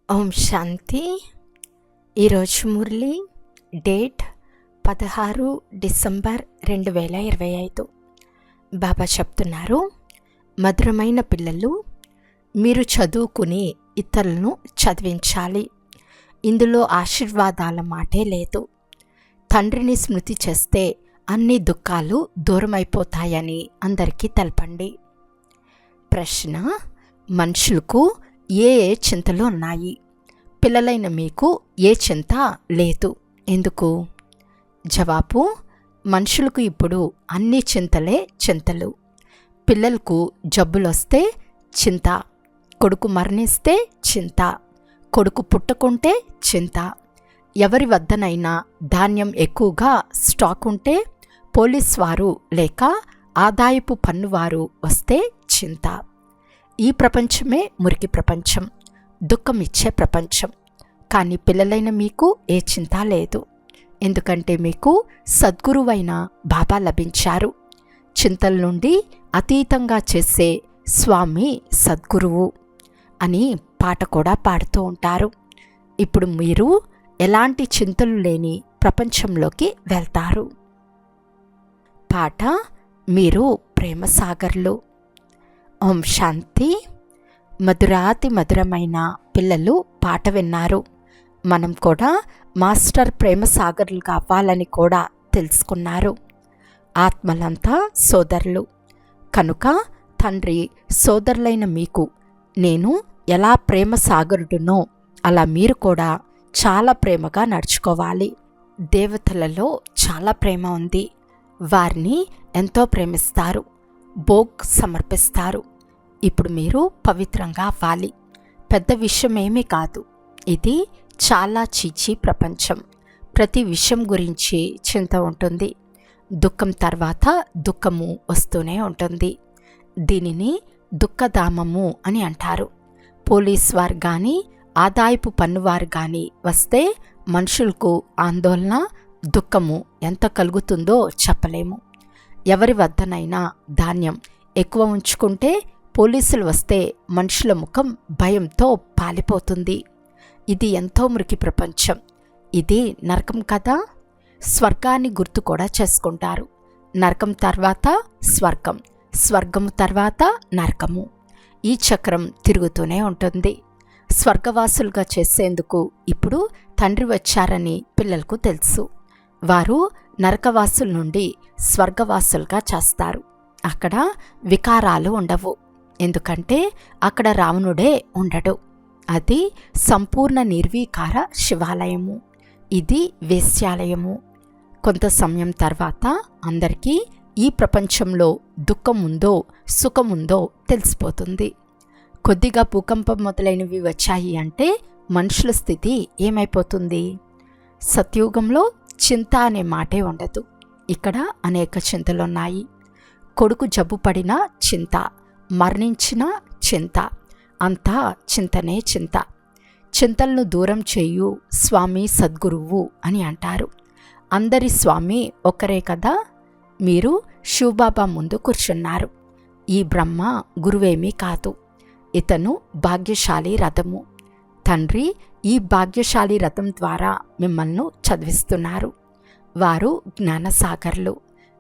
ఓం శాంతి. ఈరోజు Murali date 16 December 2025. బాబా చెప్తున్నారు, మధురమైన పిల్లలు, మీరు చదువుకుని ఇతరులను చదివించాలి. ఇందులో ఆశీర్వాదాల మాటే లేదు. తండ్రిని స్మృతి చేస్తే అన్ని దుఃఖాలు దూరమైపోతాయని అందరికీ తెలపండి. ప్రశ్న: మనుషులకు ఏ ఏ చింతలు ఉన్నాయి? పిల్లలైన మీకు ఏ చింత లేదు, ఎందుకు? జవాబు: మనుషులకు ఇప్పుడు అన్ని చింతలే చింతలు. పిల్లలకు జబ్బులొస్తే చింత, కొడుకు మరణిస్తే చింత, కొడుకు పుట్టకుంటే చింత, ఎవరి వద్దనైనా ధాన్యం ఎక్కువగా స్టాక్ ఉంటే, పోలీస్ వారు లేక ఆదాయపు పన్నువారు వస్తే చింత. ఈ ప్రపంచమే మురికి ప్రపంచం, దుఃఖం ఇచ్చే ప్రపంచం. కానీ పిల్లలైన మీకు ఏ చింత లేదు, ఎందుకంటే మీకు సద్గురువైన బాబా లభించారు. చింతల నుండి అతీతంగా చేసే స్వామి సద్గురువు అని పాట కూడా పాడుతూ ఉంటారు. ఇప్పుడు మీరు ఎలాంటి చింతలు లేని ప్రపంచంలోకి వెళ్తారు. పాట: మీరు ప్రేమ సాగర్లు. ఓం శాంతి. మధురాతి మధురమైన పిల్లలు పాట విన్నారు. మనం కూడా మాస్టర్ ప్రేమ సాగర్లు కావాలని కూడా తెలుసుకున్నారు. ఆత్మలంతా సోదరులు కనుక తండ్రి సోదరులైన మీకు నేను ఎలా ప్రేమ సాగరుడునో అలా మీరు కూడా చాలా ప్రేమగా నడుచుకోవాలి. దేవతలలో చాలా ప్రేమ ఉంది. వారిని ఎంతో ప్రేమిస్తారు, భోగ్ సమర్పిస్తారు. ఇప్పుడు మీరు పవిత్రంగా అవ్వాలి. పెద్ద విషయం ఏమీ కాదు. ఇది చాలా చీచీ ప్రపంచం. ప్రతి విషయం గురించి చింత ఉంటుంది. దుఃఖం తర్వాత దుఃఖము వస్తూనే ఉంటుంది. దీనిని దుఃఖధామము అని అంటారు. పోలీస్ వారు కానీ ఆదాయపు పన్నువారు కానీ వస్తే మనుషులకు ఆందోళన, దుఃఖము ఎంత కలుగుతుందో చెప్పలేము. ఎవరి వద్దనైనా ధాన్యం ఎక్కువ ఉంచుకుంటే పోలీసులు వస్తే మనుషుల ముఖం భయంతో పాలిపోతుంది. ఇది ఎంతో మురికి ప్రపంచం. ఇది నరకం కదా. స్వర్గాన్ని గుర్తు కూడా చేసుకుంటారు. నరకం తర్వాత స్వర్గం, స్వర్గము తర్వాత నరకము. ఈ చక్రం తిరుగుతూనే ఉంటుంది. స్వర్గవాసులుగా చేసేందుకు ఇప్పుడు తండ్రి వచ్చారని పిల్లలకు తెలుసు. వారు నరకవాసుల నుండి స్వర్గవాసులుగా చేస్తారు. అక్కడ వికారాలు ఉండవు, ఎందుకంటే అక్కడ రావణుడే ఉండడు. అది సంపూర్ణ నిర్వీకార శివాలయము. ఇది వేశ్యాలయము. కొంత సమయం తర్వాత అందరికీ ఈ ప్రపంచంలో దుఃఖం ఉందో సుఖముందో తెలిసిపోతుంది. కొద్దిగా భూకంపం మొదలైనవి వచ్చాయి అంటే మనుషుల స్థితి ఏమైపోతుంది? సత్యుగంలో చింత అనే మాటే ఉండదు. ఇక్కడ అనేక చింతలున్నాయి. కొడుకు జబ్బు పడినా చింత, మరణించిన చింత, అంతా చింతనే చింత. చింతలను దూరం చేయు స్వామి సద్గురువు అని అంటారు. అందరి స్వామి ఒక్కరే కదా. మీరు శివబాబా ముందు కూర్చున్నారు. ఈ బ్రహ్మ గురువేమీ కాదు. ఇతను భాగ్యశాలి రథము. తండ్రి ఈ భాగ్యశాలి రథం ద్వారా మిమ్మల్ని చదివిస్తున్నారు. వారు జ్ఞానసాగర్లు.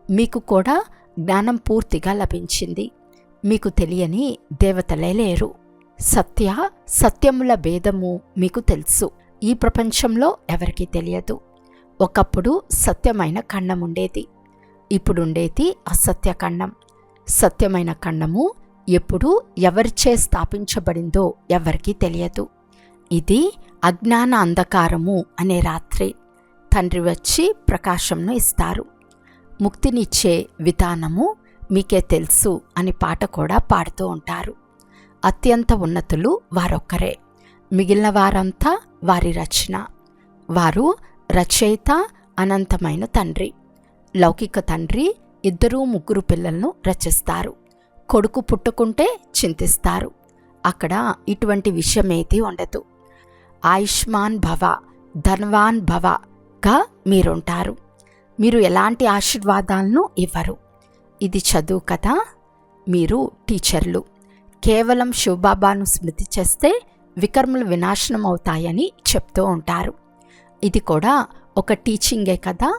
మీకు కూడా జ్ఞానం పూర్తిగా లభించింది. మీకు తెలియని దేవతలే లేరు. సత్యముల భేదము మీకు తెలుసు. ఈ ప్రపంచంలో ఎవరికీ తెలియదు. ఒకప్పుడు సత్యమైన ఖండం ఉండేది, ఇప్పుడుండేది అసత్య ఖండం. సత్యమైన ఖండము ఎప్పుడు ఎవరిచే స్థాపించబడిందో ఎవరికీ తెలియదు. ఇది అజ్ఞాన అంధకారము అనే రాత్రి. తండ్రి వచ్చి ప్రకాశంను ఇస్తారు. ముక్తినిచ్చే విధానము మీకే తెలుసు అని పాట కూడా పాడుతూ ఉంటారు. అత్యంత ఉన్నతులు వారొక్కరే, మిగిలిన వారంతా వారి రచన. వారు రచయిత, అనంతమైన తండ్రి. లౌకిక తండ్రి 2-3 పిల్లలను రచిస్తారు. కొడుకు పుట్టుకుంటే చింతిస్తారు. అక్కడ ఇటువంటి విషయమేది ఉండదు. ఆయుష్మాన్ భవ, ధన్వాన్ భవగా మీరుంటారు. మీరు ఎలాంటి ఆశీర్వాదాలను ఇవ్వరు. ఇది చదువు కదా. మీరు టీచర్లు. కేవలం శివబాబాను స్మృతి చేస్తే వికర్మలు వినాశనం అవుతాయని చెప్తూ ఉంటారు. ఇది కూడా ఒక టీచింగే కదా.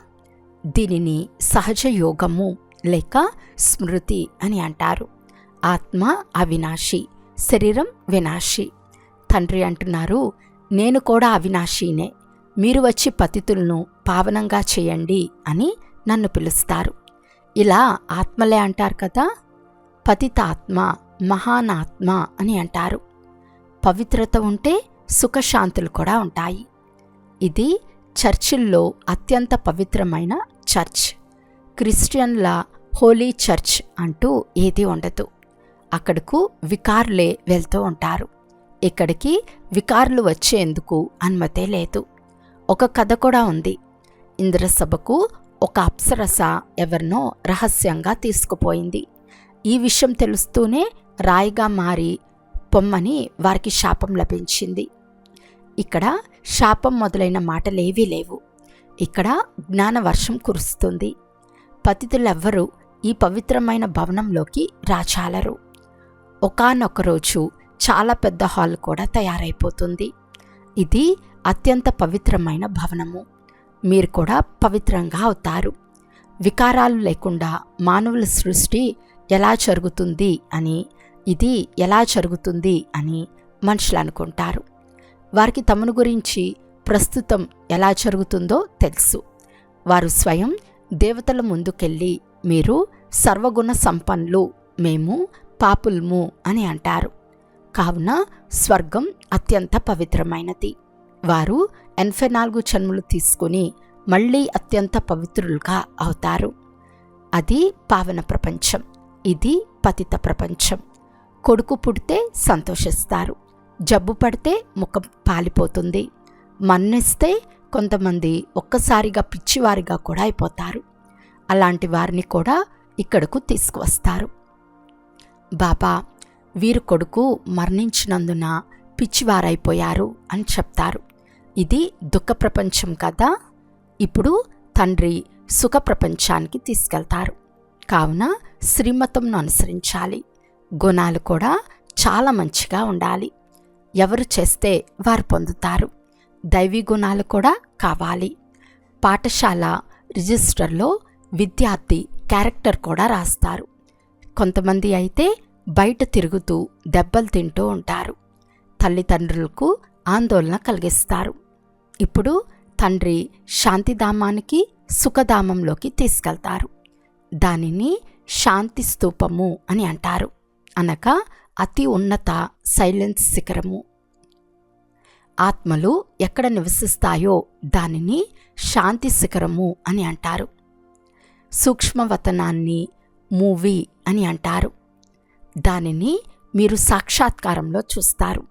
దీనిని సహజ యోగము లేక స్మృతి అని అంటారు. ఆత్మ అవినాశి, శరీరం వినాశి. తండ్రి అంటున్నారు, నేను కూడా అవినాశీనే, మీరు వచ్చి పతితులను పావనంగా చేయండి అని నన్ను పిలుస్తారు. ఇలా ఆత్మలే అంటారు కదా. పతితాత్మ, మహానాత్మ అని అంటారు. పవిత్రత ఉంటే సుఖశాంతులు కూడా ఉంటాయి. ఇది చర్చిల్లో అత్యంత పవిత్రమైన చర్చ్. క్రిస్టియన్ల హోలీ చర్చ్ అంటూ ఏదీ ఉండదు. అక్కడకు వికారులే వెళ్తూ ఉంటారు. ఇక్కడికి వికారులు వచ్చేందుకు అనుమతే లేదు. ఒక కథ కూడా ఉంది. ఇంద్రసభకు ఒక అప్సరస ఎవరినో రహస్యంగా తీసుకుపోయింది. ఈ విషయం తెలుస్తూనే రాయిగా మారి పొమ్మని వారికి శాపం లభించింది. ఇక్కడ శాపం మొదలైన మాటలేవీ లేవు. ఇక్కడ జ్ఞానవర్షం కురుస్తుంది. పతితులెవ్వరూ ఈ పవిత్రమైన భవనంలోకి రాచాలరు. ఒకానొక రోజు చాలా పెద్ద హాల్ కూడా తయారైపోతుంది. ఇది అత్యంత పవిత్రమైన భవనము. మీరు కూడా పవిత్రంగా అవుతారు. వికారాలు లేకుండా మానవుల సృష్టి ఎలా జరుగుతుంది అని, ఇది ఎలా జరుగుతుంది అని మనుషులు అనుకుంటారు. వారికి తమను గురించి ప్రస్తుతం ఎలా జరుగుతుందో తెలుసు. వారు స్వయం దేవతల ముందుకెళ్ళి మీరు సర్వగుణ సంపన్నులు, మేము పాపుల్ము అని అంటారు. కావున స్వర్గం అత్యంత పవిత్రమైనది. వారు 84 జన్మలు తీసుకుని మళ్ళీ అత్యంత పవిత్రులుగా అవుతారు. అది పావన ప్రపంచం. ఇది పతిత ప్రపంచం. కొడుకు పుడితే సంతోషిస్తారు, జబ్బు పడితే ముఖం పాలిపోతుంది. మన్నిస్తే కొంతమంది ఒక్కసారిగా పిచ్చివారిగా కూడా అయిపోతారు. అలాంటి వారిని కూడా ఇక్కడకు తీసుకువస్తారు. బాబా, వీరు కొడుకు మరణించినందున పిచ్చివారైపోయారు అని చెప్తారు. ఇది దుఃఖ ప్రపంచం కదా. ఇప్పుడు తండ్రి సుఖ ప్రపంచానికి తీసుకెళ్తారు. కావున శ్రీమతంను అనుసరించాలి. గుణాలు కూడా చాలా మంచిగా ఉండాలి. ఎవరు చేస్తే వారు పొందుతారు. దైవీ గుణాలు కూడా కావాలి. పాఠశాల రిజిస్టర్లో విద్యార్థి క్యారెక్టర్ కూడా రాస్తారు. కొంతమంది అయితే బయట తిరుగుతూ దెబ్బలు తింటూ ఉంటారు. తల్లిదండ్రులకు ఆందోళన కలిగిస్తారు. ఇప్పుడు తండ్రి శాంతిధామానికి, సుఖధామంలోకి తీసుకెళ్తారు. దానిని శాంతి స్తూపము అని అంటారు, అనగా అతి ఉన్నత సైలెన్స్ శిఖరము. ఆత్మలు ఎక్కడ నివసిస్తాయో దానిని శాంతి శిఖరము అని అంటారు. సూక్ష్మవతనాన్ని మూవీ అని అంటారు. దానిని మీరు సాక్షాత్కారంలో చూస్తారు.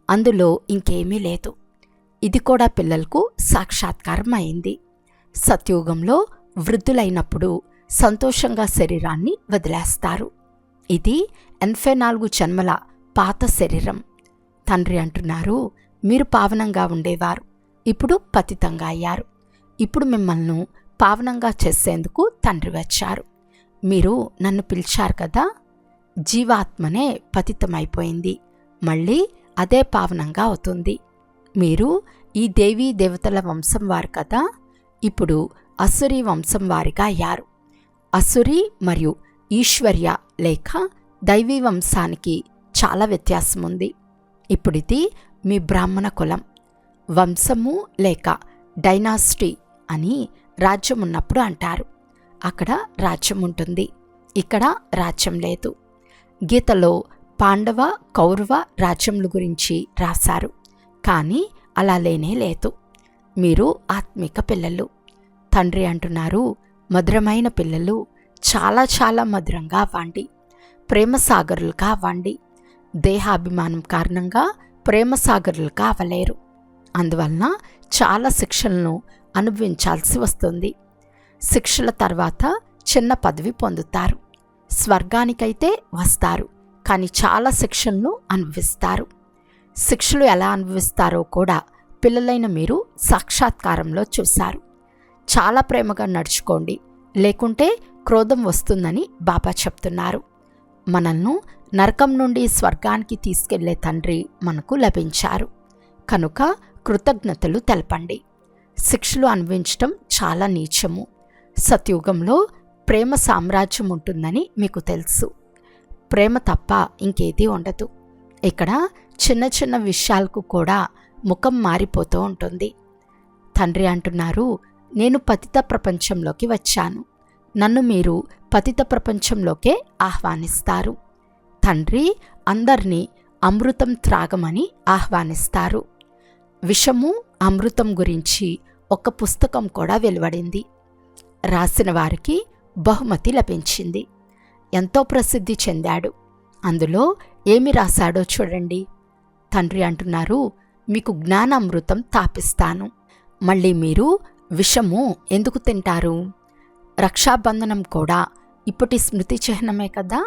అందులో ఇంకేమీ లేదు. ఇది కూడా పిల్లలకు సాక్షాత్కారం అయింది. సత్యుగంలో వృద్ధులైనప్పుడు సంతోషంగా శరీరాన్ని వదిలేస్తారు. ఇది 84 జన్మల పాత శరీరం. తండ్రి అంటున్నారు, మీరు పావనంగా ఉండేవారు, ఇప్పుడు పతితంగా అయ్యారు. ఇప్పుడు మిమ్మల్ని పావనంగా చేసేందుకు తండ్రి వచ్చారు. మీరు నన్ను పిలిచారు కదా. జీవాత్మనే పతితమైపోయింది, మళ్ళీ అదే పావనంగా అవుతుంది. మీరు ఈ దేవీ దేవతల వంశం వారు కదా. ఇప్పుడు అసురీ వంశం వారిగా అయ్యారు. అసురీ మరియు ఈశ్వర్య లేక దైవీ వంశానికి చాలా వ్యత్యాసం ఉంది. ఇప్పుడిది మీ బ్రాహ్మణ కులం. వంశము లేక డైనాసిటీ అని రాజ్యం ఉన్నప్పుడు అంటారు. అక్కడ రాజ్యం ఉంటుంది, ఇక్కడ రాజ్యం లేదు. గీతలో పాండవ కౌరవ రాజ్యముల గురించి రాశారు, కానీ అలా లేనే లేదు. మీరు ఆత్మిక పిల్లలు. తండ్రి అంటున్నారు, మధురమైన పిల్లలు, చాలా చాలా మధురంగా అవ్వండి, ప్రేమసాగరులుగా అవ్వండి. దేహాభిమానం కారణంగా ప్రేమసాగరులుగా అవ్వలేరు. అందువలన చాలా శిక్షలను అనుభవించాల్సి వస్తుంది. శిక్షల తర్వాత చిన్న పదవి పొందుతారు. స్వర్గానికైతే వస్తారు, కానీ చాలా శిక్షలను అనుభవిస్తారు. శిక్షలు ఎలా అనుభవిస్తారో కూడా పిల్లలైన మీరు సాక్షాత్కారంలో చూశారు. చాలా ప్రేమగా నడుచుకోండి, లేకుంటే క్రోధం వస్తుందని బాబా చెప్తున్నారు. మనల్ని నరకం నుండి స్వర్గానికి తీసుకెళ్లే తండ్రి మనకు లభించారు. కనుక కృతజ్ఞతలు తెలపండి. శిక్షలు అనుభవించటం చాలా నీచము. సత్యుగంలో ప్రేమ సామ్రాజ్యం ఉంటుందని మీకు తెలుసు. ప్రేమ తప్ప ఇంకేదీ ఉండదు. ఇక్కడ చిన్న చిన్న విషయాలకు కూడా ముఖం మారిపోతూ ఉంటుంది. తండ్రి అంటున్నారు, నేను పతిత ప్రపంచంలోకి వచ్చాను. నన్ను మీరు పతిత ప్రపంచంలోకే ఆహ్వానిస్తారు. తండ్రి అందరినీ అమృతం త్రాగమని ఆహ్వానిస్తారు. విషము అమృతం గురించి ఒక పుస్తకం కూడా వెలువడింది. రాసిన వారికి బహుమతి లభించింది. ఎంతో ప్రసిద్ధి చెందాడు. అందులో ఏమి రాశాడో చూడండి. తండ్రి అంటున్నారు, మీకు జ్ఞానామృతం తాపిస్తాను. మళ్ళీ మీరు విషము ఎందుకు తింటారు? రక్షాబంధనం కూడా ఇప్పటి స్మృతి చిహ్నమే కదా.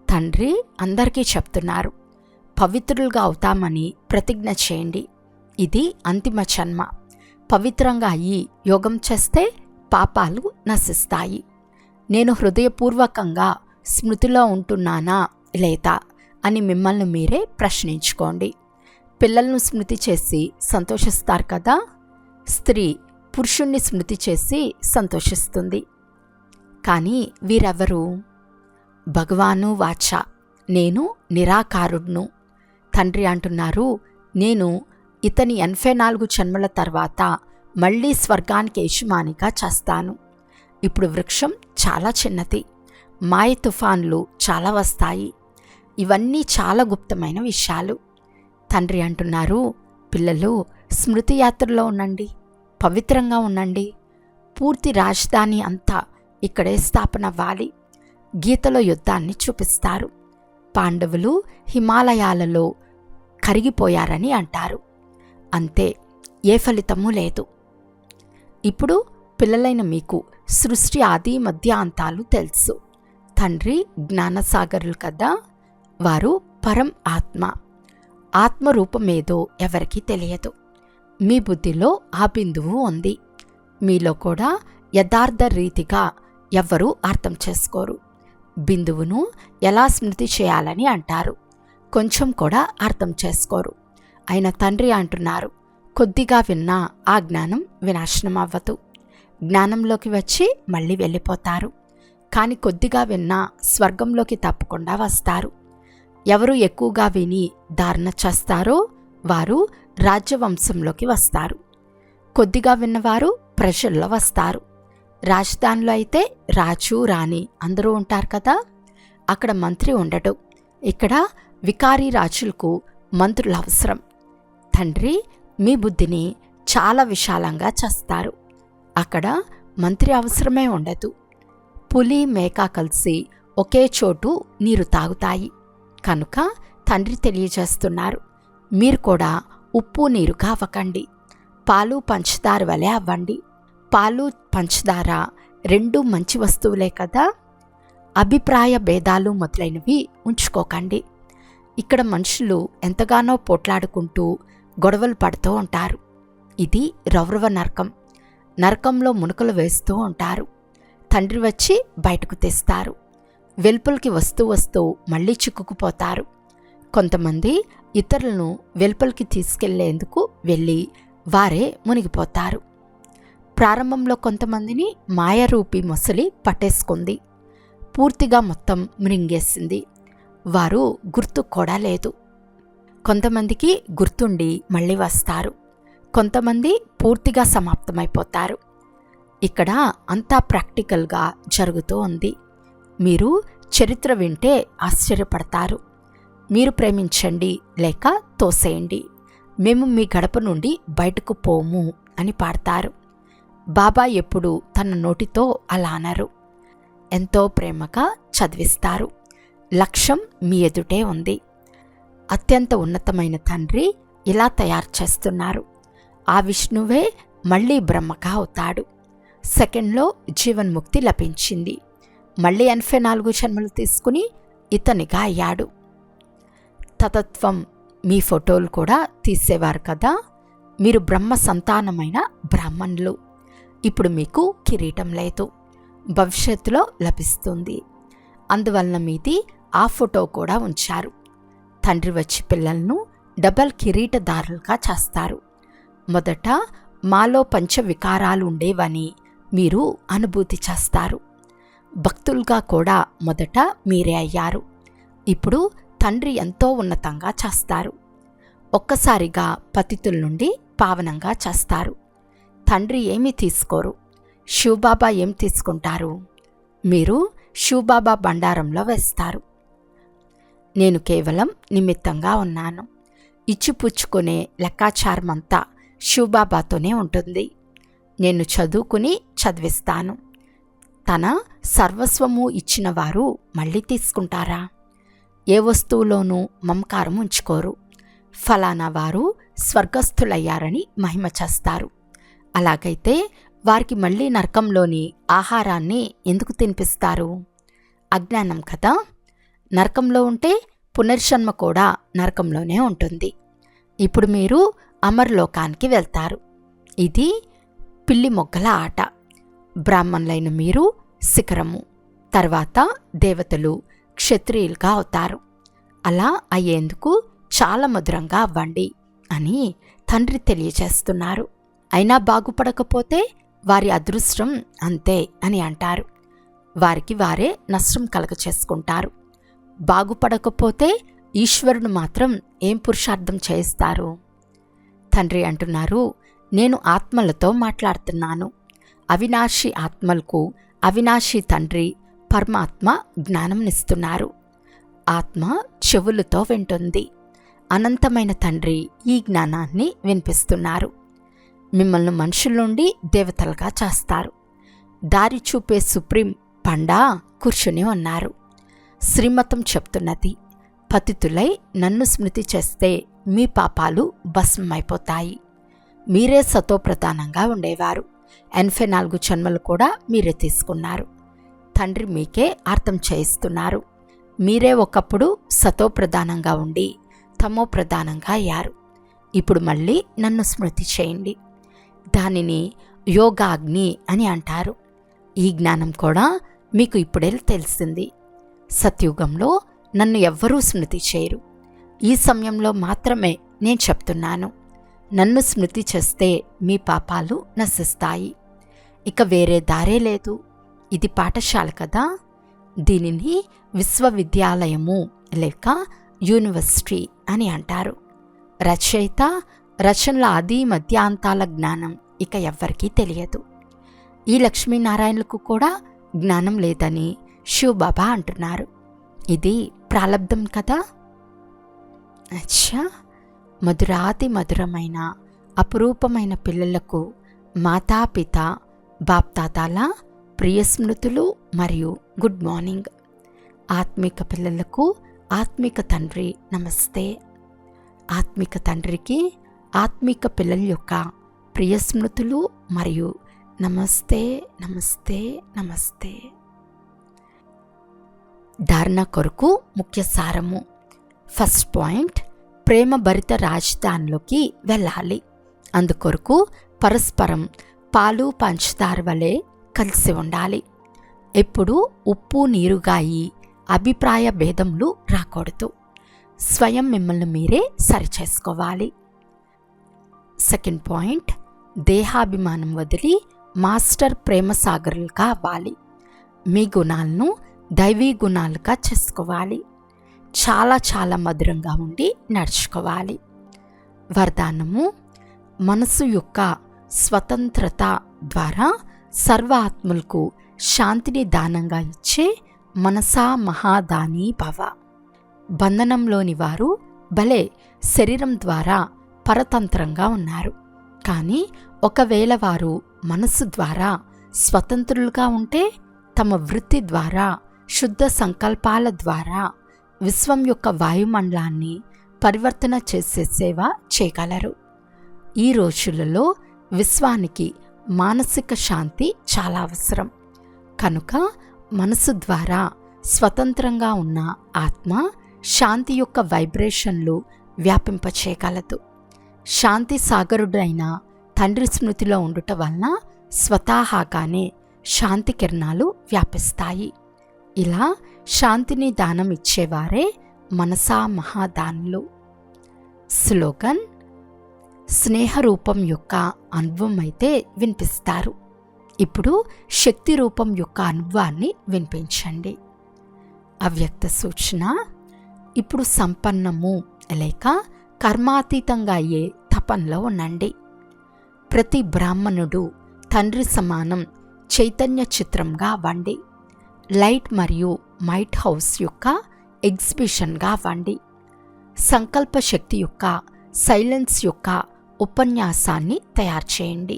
తండ్రి అందరికీ చెప్తున్నారు, పవిత్రులుగా అవుతామని ప్రతిజ్ఞ చేయండి. ఇది అంతిమ జన్మ. పవిత్రంగా అయ్యి యోగం చేస్తే పాపాలు నశిస్తాయి. నేను హృదయపూర్వకంగా స్మృతిలో ఉంటున్నానా లేదా అని మిమ్మల్ని మీరే ప్రశ్నించుకోండి. పిల్లలను స్మృతి చేసి సంతోషిస్తారు కదా. స్త్రీ పురుషుణ్ణి స్మృతి చేసి సంతోషిస్తుంది. కానీ వీరెవరు? భగవాను వాచ, నేను నిరాకారుడ్ను. తండ్రి అంటున్నారు, నేను ఇతని 84 జన్మల తర్వాత మళ్ళీ స్వర్గానికి యజమానిగా చేస్తాను. ఇప్పుడు వృక్షం చాలా చిన్నది. మాయ తుఫాన్లు చాలా వస్తాయి. ఇవన్నీ చాలా గుప్తమైన విషయాలు. తండ్రి అంటున్నారు, పిల్లలు స్మృతి యాత్రలో ఉండండి, పవిత్రంగా ఉండండి. పూర్తి రాజధాని అంతా ఇక్కడే స్థాపన అవ్వాలి. గీతలో యుద్ధాన్ని చూపిస్తారు. పాండవులు హిమాలయాలలో కరిగిపోయారని అంటారు. అంతే, ఏ ఫలితమూ లేదు. ఇప్పుడు పిల్లలైన మీకు సృష్టి ఆది మధ్య అంతాలు తెలుసు. తండ్రి జ్ఞానసాగరులు కదా. వారు పరం ఆత్మ. ఆత్మరూపమేదో ఎవరికీ తెలియదు. మీ బుద్ధిలో ఆ బిందువు ఉంది. మీలో కూడా యథార్థ రీతిగా ఎవ్వరూ అర్థం చేసుకోరు. బిందువును ఎలా స్మృతి చేయాలని అంటారు, కొంచెం కూడా అర్థం చేసుకోరు. అయిన తండ్రి అంటున్నారు, కొద్దిగా విన్నా ఆ జ్ఞానం వినాశనం అవ్వదు. జ్ఞానంలోకి వచ్చి మళ్ళీ వెళ్ళిపోతారు. కానీ కొద్దిగా విన్నా స్వర్గంలోకి తప్పకుండా వస్తారు. ఎవరు ఎక్కువగా విని ధారణ చేస్తారో వారు రాజ్యవంశంలోకి వస్తారు. కొద్దిగా విన్నవారు ప్రజల్లో వస్తారు. రాజధానిలో అయితే రాజు రాణి అందరూ ఉంటారు కదా. అక్కడ మంత్రి ఉండడు. ఇక్కడ వికారీ రాజులకు మంత్రులు అవసరం. తండ్రి మీ బుద్ధిని చాలా విశాలంగా చేస్తారు. అక్కడ మంత్రి అవసరమే ఉండదు. పులి మేక కలిసి ఒకే చోటు నీరు తాగుతాయి. కనుక తండ్రి తెలియజేస్తున్నారు, మీరు కూడా ఉప్పు నీరుగా అవ్వకండి. పాలు పంచదార వలె అవ్వండి. పాలు పంచదార రెండూ మంచి వస్తువులే కదా. అభిప్రాయ భేదాలు మొదలైనవి ఉంచుకోకండి. ఇక్కడ మనుషులు ఎంతగానో పోట్లాడుకుంటూ గొడవలు పడుతూ ఉంటారు. ఇది రౌరవ నరకం. నరకంలో మునకలు వేస్తూ ఉంటారు. తండ్రి వచ్చి బయటకు తెస్తారు. వెలుపలికి వస్తూ వస్తూ మళ్ళీ చిక్కుకుపోతారు. కొంతమంది ఇతరులను వెలుపలికి తీసుకెళ్లేందుకు వెళ్ళి వారే మునిగిపోతారు. ప్రారంభంలో కొంతమందిని మాయారూపి మొసలి పట్టేసుకుంది. పూర్తిగా మొత్తం మృంగేసింది. వారు గుర్తు కూడా లేదు. కొంతమందికి గుర్తుండి మళ్ళీ వస్తారు. కొంతమంది పూర్తిగా సమాప్తమైపోతారు. ఇక్కడ అంతా ప్రాక్టికల్గా జరుగుతూ ఉంది. మీరు చరిత్ర వింటే ఆశ్చర్యపడతారు. మీరు ప్రేమించండి లేక తోసేయండి, మేము మీ గడప నుండి బయటకు పోము అని పాడతారు. బాబా ఎప్పుడు తన నోటితో అలా అనరు. ఎంతో ప్రేమగా చదివిస్తారు. లక్ష్యం మీ ఎదుటే ఉంది. అత్యంత ఉన్నతమైన తండ్రి ఇలా తయారు చేస్తున్నారు. ఆ విష్ణువే మళ్ళీ బ్రహ్మగా అవుతాడు. సెకండ్లో జీవన్ముక్తి లభించింది. మళ్ళీ 84 జన్మలు తీసుకుని ఇతనిగా అయ్యాడు. తతత్వం మీ ఫోటోలు కూడా తీసేవారు కదా. మీరు బ్రహ్మ సంతానమైన బ్రాహ్మణులు. ఇప్పుడు మీకు కిరీటం లేదు, భవిష్యత్తులో లభిస్తుంది. అందువలన మీది ఆ ఫోటో కూడా ఉంచారు. తండ్రి వచ్చి పిల్లలను డబల్ కిరీటదారులుగా చేస్తారు. మొదట మాలో పంచవికారాలు ఉండేవని మీరు అనుభూతి చేస్తారు. భక్తులుగా కూడా మొదట మీరే అయ్యారు. ఇప్పుడు తండ్రి ఎంతో ఉన్నతంగా చేస్తారు. ఒక్కసారిగా పతితుల నుండి పావనంగా చేస్తారు. తండ్రి ఏమీ తీసుకోరు. శివబాబా ఏం తీసుకుంటారు? మీరు శివబాబా బండారంలో వేస్తారు. నేను కేవలం నిమిత్తంగా ఉన్నాను. ఇచ్చిపుచ్చుకునే లెక్కాచారమంతా శివబాబాతోనే ఉంటుంది. నేను చదువుకుని చదివిస్తాను. తన సర్వస్వము ఇచ్చిన వారు మళ్ళీ తీసుకుంటారా? ఏ వస్తువులోనూ మమకారం ఉంచుకోరు. ఫలానా వారు స్వర్గస్థులయ్యారని మహిమ చేస్తారు. అలాగైతే వారికి మళ్ళీ నరకంలోని ఆహారాన్ని ఎందుకు తినిపిస్తారు? అజ్ఞానం కదా. నరకంలో ఉంటే పునర్జన్మ కూడా నరకంలోనే ఉంటుంది. ఇప్పుడు మీరు అమర్లోకానికి వెళ్తారు. ఇది పిల్లి మొగ్గల ఆట. బ్రాహ్మణులైన మీరు శిఖరము, తర్వాత దేవతలు, క్షత్రియులుగా అవుతారు. అలా అయ్యేందుకు చాలా మధురంగా అవ్వండి అని తండ్రి తెలియచేస్తున్నారు. అయినా బాగుపడకపోతే వారి అదృష్టం అంతే అని అంటారు. వారికి వారే నష్టం కలగచేసుకుంటారు. బాగుపడకపోతే ఈశ్వరుడు మాత్రం ఏం పురుషార్థం చేయిస్తారు? తండ్రి అంటున్నారు, నేను ఆత్మలతో మాట్లాడుతున్నాను. అవినాశి ఆత్మలకు అవినాశి తండ్రి పరమాత్మ జ్ఞానంనిస్తున్నారు. ఆత్మ చెవులతో వింటుంది. అనంతమైన తండ్రి ఈ జ్ఞానాన్ని వినిపిస్తున్నారు. మిమ్మల్ని మనుషుల నుండి దేవతలుగా చేస్తారు. దారి చూపే సుప్రీం పండా కూర్చుని ఉన్నారు. శ్రీమతం చెప్తున్నది, పతితులై నన్ను స్మృతి చేస్తే మీ పాపాలు భస్మమైపోతాయి. మీరే సతోప్రధానంగా ఉండేవారు. 84 జన్మలు కూడా మీరే తీసుకున్నారు. తండ్రి మీకే అర్థం చేయిస్తున్నారు. మీరే ఒకప్పుడు సతోప్రధానంగా ఉండి తమో ప్రధానంగా అయ్యారు. ఇప్పుడు మళ్ళీ నన్ను స్మృతి చేయండి. దానిని యోగాగ్ని అని అంటారు. ఈ జ్ఞానం కూడా మీకు ఇప్పుడే తెలిసింది. సత్యుగంలో నన్ను ఎవ్వరూ స్మృతి చేయరు. ఈ సమయంలో మాత్రమే నేను చెప్తున్నాను. నన్ను స్మృతి చేస్తే మీ పాపాలు నశిస్తాయి. ఇక వేరే దారే లేదు. ఇది పాఠశాల కదా. దీనిని విశ్వవిద్యాలయము లేక యూనివర్సిటీ అని అంటారు. రచయిత రచనల ఆది మధ్యాంతాల జ్ఞానం ఇక ఎవ్వరికీ తెలియదు. ఈ లక్ష్మీనారాయణలకు కూడా జ్ఞానం లేదని శివబాబా అంటున్నారు. ఇది ప్రాలబ్ధం కదా. అచ్చా, మధురాతి మధురమైన అపురూపమైన పిల్లలకు మాతాపిత బాప్తాతాల ప్రియ స్మృతులు మరియు గుడ్ మార్నింగ్. ఆత్మిక పిల్లలకు ఆత్మిక తండ్రి నమస్తే. ఆత్మిక తండ్రికి ఆత్మిక పిల్లల యొక్క ప్రియ స్మృతులు మరియు నమస్తే నమస్తే నమస్తే. ధారణ కొరకు ముఖ్య సారము. ఫస్ట్ పాయింట్, ప్రేమ భరిత రాజధానిలోకి వెళ్ళాలి. అందుకొరకు పరస్పరం పాలు పంచదార వలె కలిసి ఉండాలి. ఎప్పుడు ఉప్పు నీరుగాయి అభిప్రాయ భేదములు రాకూడదు. స్వయం మిమ్మల్ని మీరే సరిచేసుకోవాలి. సెకండ్ పాయింట్, దేహాభిమానం వదిలి మాస్టర్ ప్రేమ సాగరులుగా అవ్వాలి. మీ గుణాలను దైవీ గుణాలుగా చేసుకోవాలి. చాలా చాలా మధురంగా ఉండి నడుచుకోవాలి. వరదానము, మనసు యొక్క స్వతంత్రత ద్వారా సర్వ ఆత్మలకు శాంతిని దానంగా ఇచ్చే మనసా మహాదాని భవ. బంధనంలోని వారు భలే శరీరం ద్వారా పరతంత్రంగా ఉన్నారు. కానీ ఒకవేళ వారు మనసు ద్వారా స్వతంత్రులుగా ఉంటే తమ వృత్తి ద్వారా శుద్ధ సంకల్పాల ద్వారా విశ్వం యొక్క వాయుమండలాన్ని పరివర్తన చేసే సేవ చేయగలరు. ఈ రోజులలో విశ్వానికి మానసిక శాంతి చాలా అవసరం. కనుక మనసు ద్వారా స్వతంత్రంగా ఉన్న ఆత్మ శాంతి యొక్క వైబ్రేషన్లు వ్యాపింపచేయగలదు. శాంతి సాగరుడైన తండ్రి స్మృతిలో ఉండుట వలన స్వతహాగానే శాంతి కిరణాలు వ్యాపిస్తాయి. ఇలా శాంతిని దానం ఇచ్చేవారే మనసా మహాదానులు. స్లోగన్: స్నేహరూపం యొక్క అనుభవం అయితే వినిపిస్తారు. ఇప్పుడు శక్తి రూపం యొక్క అనుభవాన్ని వినిపించండి. అవ్యక్త సూచన: ఇప్పుడు సంపన్నము లేక కర్మాతీతంగా అయ్యే తపంలో ఉండండి. ప్రతి బ్రాహ్మణుడు తండ్రి సమానం చైతన్య చిత్రంగా అవ్వండి. లైట్ మరియు మైట్ హౌస్ యొక్క ఎగ్జిబిషన్గా అవ్వండి. సంకల్ప శక్తి యొక్క సైలెన్స్ యొక్క ఉపన్యాసాన్ని తయారు చేయండి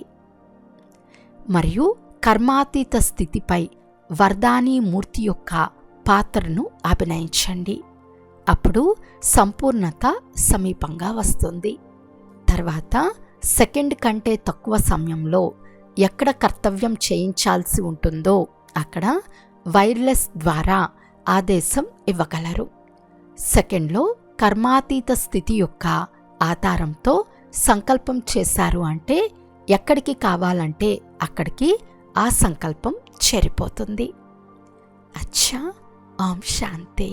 మరియు కర్మాతీత స్థితిపై వరదాని మూర్తి యొక్క పాత్రను అభినయించండి. అప్పుడు సంపూర్ణత సమీపంగా వస్తుంది. తర్వాత సెకండ్ కంటే తక్కువ సమయంలో ఎక్కడ కర్తవ్యం చేయించాల్సి ఉంటుందో అక్కడ వైర్లెస్ ద్వారా ఆదేశం ఇవ్వగలరు. సెకండ్లో కర్మాతీత స్థితి యొక్క ఆధారంతో సంకల్పం చేశారు అంటే ఎక్కడికి కావాలంటే అక్కడికి ఆ సంకల్పం చేరిపోతుంది. అచ్చా, ఓం శాంతి.